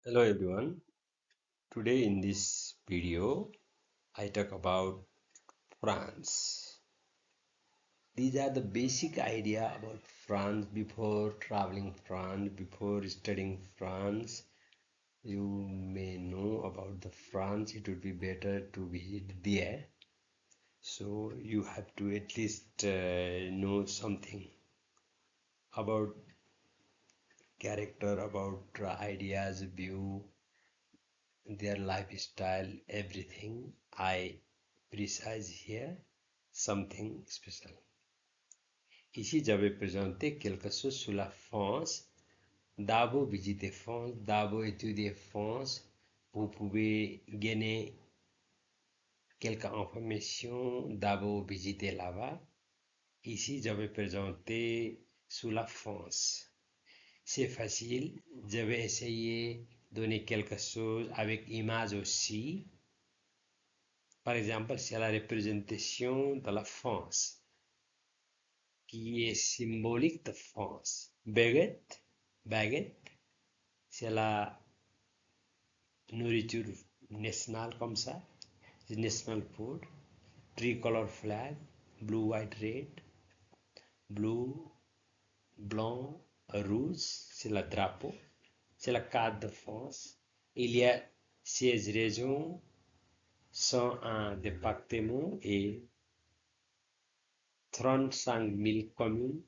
Hello everyone. Today in this video I talk about France. These are the basic idea about France before traveling France, before studying France. You may know about the France. It would be better to visit there. So you have to at least know something about character, about ideas, view, their lifestyle, everything. I precise here something special. Ici, j'avais présenté quelque chose sur la France. D'abord, visiter France, d'abord étudier France. Vous pouvez gagner quelques informations, d'abord visiter là-bas. Ici, j'avais présenté sur la France. C'est facile, je vais essayer de donner quelque chose avec image aussi. Par exemple, c'est la représentation de la France, qui est symbolique de France. Baguette, c'est la nourriture nationale comme ça, c'est national food. Tricolor flag, blue, white, red, blue, blanc, rouge, c'est le drapeau, c'est la carte de France. Il y a 16 régions, 101 départements et 35 000 communes.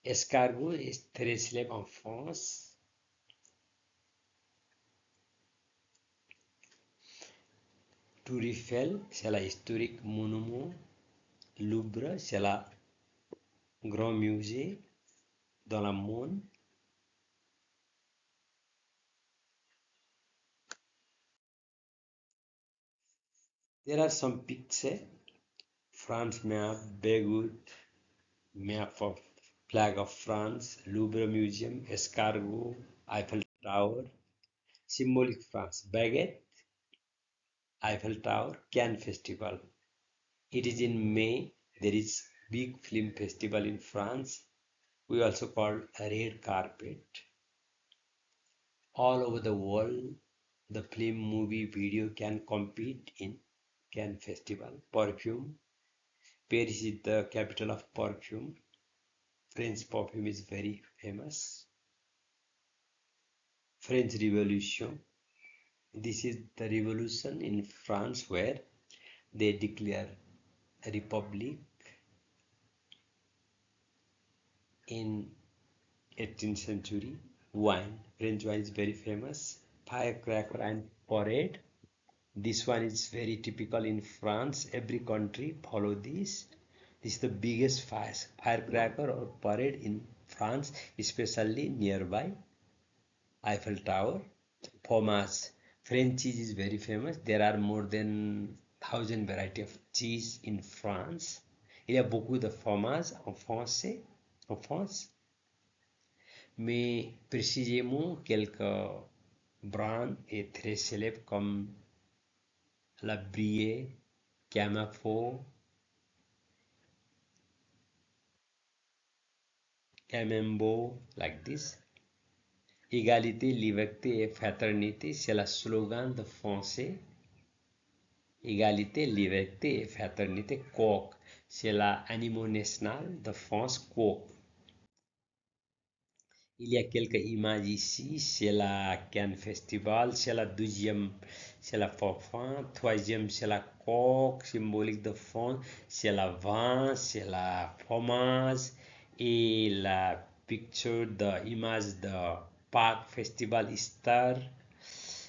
Escargot est très célèbre en France. Tour Eiffel, c'est l'historique monument. Louvre, c'est le grand musée dans le monde. There are some pictures. France map, Beirut, map of flag of France, Louvre Museum, Escargot, Eiffel Tower, symbolic France, baguette, Eiffel Tower, Cannes Festival. It is in May. There is big film festival in France. We also call a red carpet. All over the world, the film, movie, video can compete in Cannes Festival. Perfume. Paris is the capital of perfume. French perfume is very famous. French Revolution. This is the revolution in France where they declare a republic in 18th century. Wine. French wine is very famous. Firecracker and parade. This one is very typical in France. Every country follow this. This is the biggest firecracker or parade in France, especially nearby Eiffel Tower. Fromage. French cheese is very famous. There are more than 1,000 variety of cheese in France. Il y a beaucoup de fromage en français, en France. Mais précisément quelques brands est très célèbres comme la Brie, Camafort, Camembo, like this. Égalité, liberté et fraternité, c'est le slogan de français. Égalité, liberté et fraternité, coq. C'est l'animal national de France, coq. Il y a quelques images ici, c'est la Cannes Festival, c'est la deuxième, c'est la Forfan, troisième, c'est la coque symbolique de fond, c'est la vin, c'est la fromage et la picture de image de Pâques Festival Easter.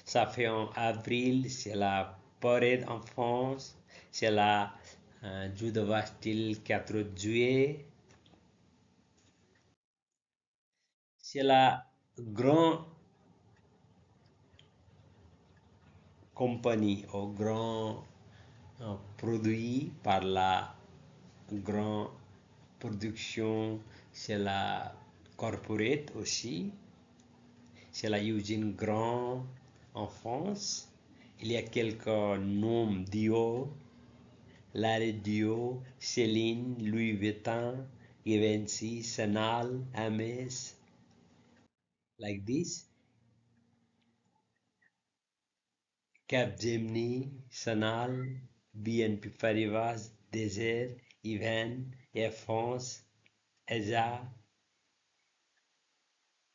Ça fait en avril, c'est la parade en France, c'est la Jour de Bastille 4 juillet. C'est la grande compagnie ou grand produit par la grande production, c'est la corporate aussi, c'est la usine grand en France. Il y a quelques noms Dior, Larry Dior, Céline, Louis Vuitton, Givenchy, Chanel, Hermes, like this. Capgemini, Sanal, BNP Paribas, Desert, Even, Air France, ESA,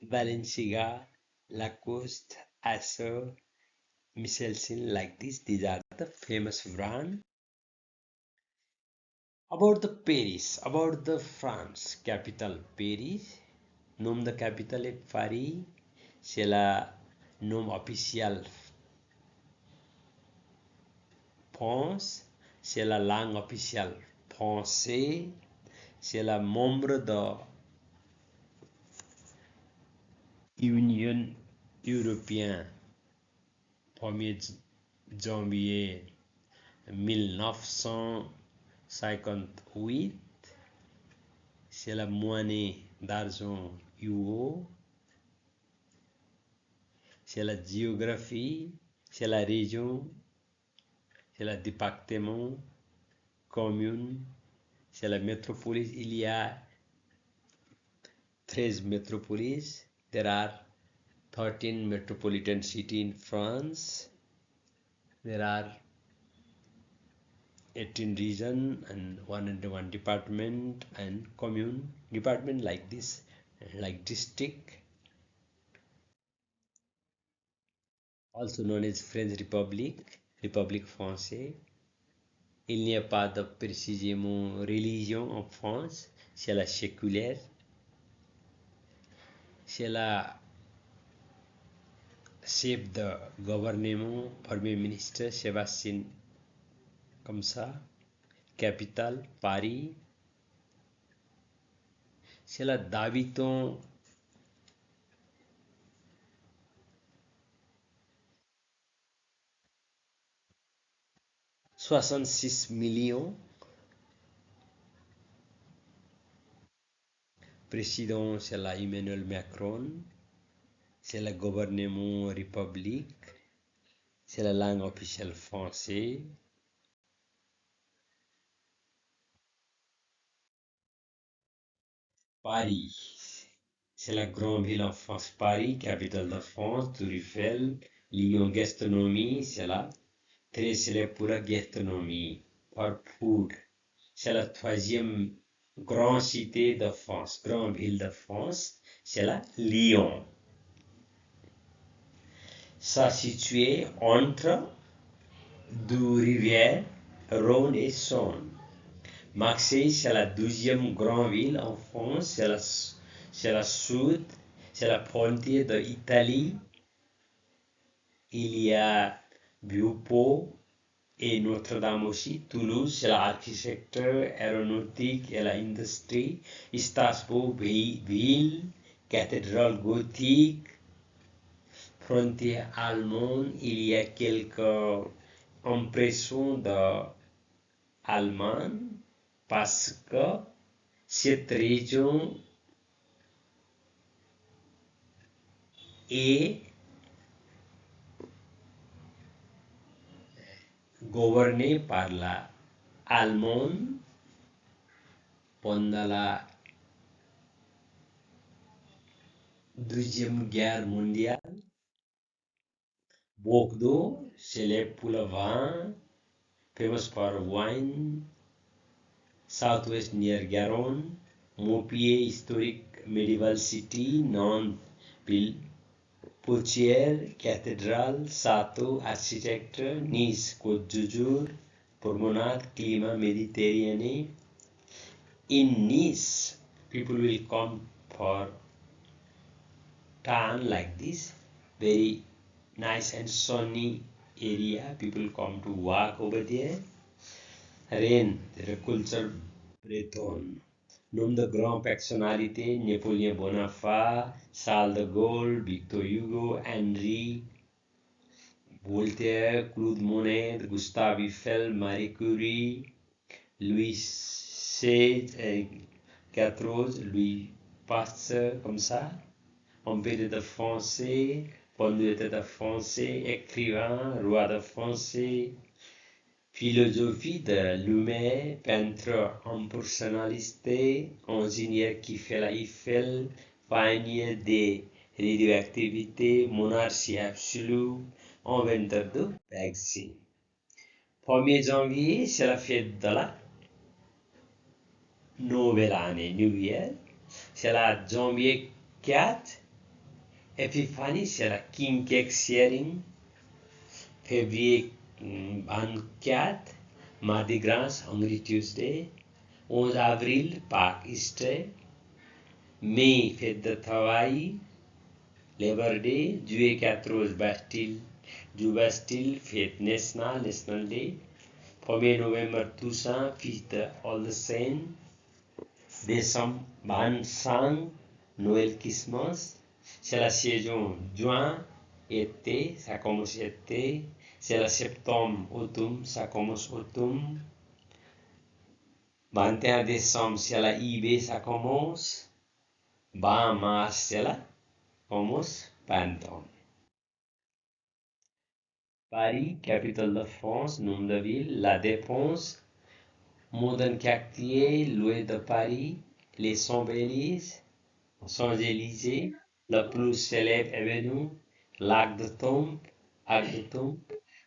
Balenciaga, Lacoste, Acer, Michelin, like this. These are the famous brands. About the Paris, about the France capital, Paris. Nom de capitale est Paris. C'est le nom officiel France. C'est la langue officielle français. C'est le membre de l'Union européenne 1er janvier 1958. C'est la monnaie d'argent euro. C'est la géographie, c'est la région, c'est le département, commune, c'est la métropolis. Il y a 13 métropolis. There are 13 metropolitan cities in France. There are 18 regions and 101 department and commune. Department like this, like district. Also known as French Republic, République française. Il n'y a pas de précisément religion en France, c'est la séculaire. C'est la chef de gouvernement, premier ministre Sébastien comme ça. Capitale Paris. C'est la d'habitants 66 millions. Président c'est la Emmanuel Macron. C'est le gouvernement république. C'est la langue officielle française. Paris, c'est la grande ville en France. Paris, capitale de France, Tour Eiffel, Lyon gastronomie, c'est la très célèbre pour la gastronomie. Carrefour, c'est la troisième grande cité de France, grande ville de France, c'est la Lyon. Ça situé entre deux rivières, Rhône et Saône. Marseille, c'est la deuxième grande ville en France, c'est la sud, c'est la frontière de l'Italie. Il y a Beauport et Notre-Dame aussi. Toulouse, c'est l'architecture, aéronautique et l'industrie. Strasbourg, ville, cathédrale gothique, frontière allemande. Il y a quelques impressions d'Allemagne parce que cette région est gouvernée par l'Allemagne pendant la Deuxième Guerre mondiale. Bordeaux, célèbre pour le vin, famous for wine. Southwest near Garonne. Montpellier, historic medieval city. Nantes, ville Poitiers, cathédrale. Château, architecture. Nice, Côte d'Azur, promenade, climat méditerranéen. In Nice, people will come for tan like this, very nice and sunny area. People come to walk over there. Rennes, the culture breton. Nom de grandes personnalités, Napoléon Bonaparte, Charles de Gaulle, Victor Hugo, Henri, Voltaire, Claude Monet, Gustave Eiffel, Marie Curie, Louis XVI, Louis Pasteur, comme ça. Empire de français, fondateur de français, écrivain, roi de français, philosophie de Lumière, peintre impersonnaliste, ingénieur qui fait la Eiffel, pionnier de radioactivité, monarchie absolue, inventeur du vaccine. 1er janvier, c'est la fête de la nouvelle année, New Year. C'est la janvier 4. Epiphany, c'est la King Cake Sharing. Février 24, Mardi Gras, Hungry Tuesday. 11 avril, Pâques, Easter. Mai, fête de travail, Labor Day. Juillet 14, Bastille, Bastille, fête nationale, National Day. 1er novembre, Toussaint, feast de All the Saints. Décembre, Ban Sang, Noël, Christmas. C'est la saison juin, été, ça commence été. C'est la septembre, automne, ça commence automne. 21 décembre, c'est la IB, ça commence. 20 mars, c'est la commence printemps. Paris, capitale de France, nom de ville, la Défense, modern quartier, l'ouest de Paris, les Champs-Élysées, la plus célèbre avenue, l'Arc de Triomphe,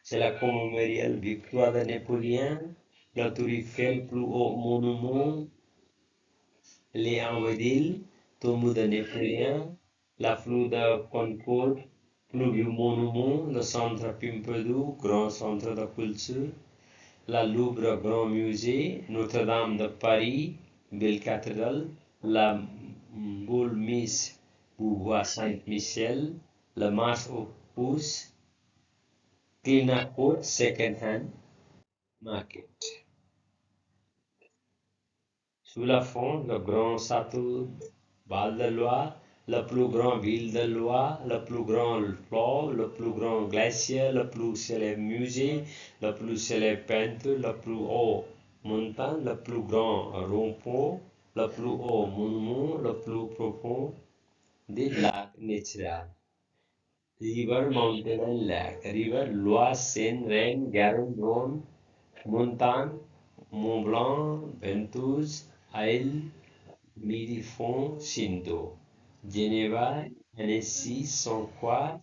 c'est la commémorial victoire de Napoléon, la Tour Eiffel, plus haut monument, les Invalides, tombeau de Napoléon, la fleur de Concorde, plus vieux monument, le centre Pompidou, grand centre de culture, la Louvre, grand musée, Notre-Dame de Paris, belle cathédrale, la boule Miss Bourgois Saint-Michel, la marche aux pousses, Clinacourt, second hand market. Sous la fond, le grand château Val-de-Loire, la plus grande ville de Loire, le plus grand fleuve, le plus grand glacier, le plus célèbre musée, le plus célèbre peintre, le plus haut montagne, le plus grand rond-point, le plus haut monument, le plus profond des lacs naturels. River, mountain and lake. River, Loire, Seine, Rhône, Garonne, Rhône, montagne, Mont Blanc, Ventouse, Aile, Midi Fond, Shinto. Geneva, Annecy, Sanquois,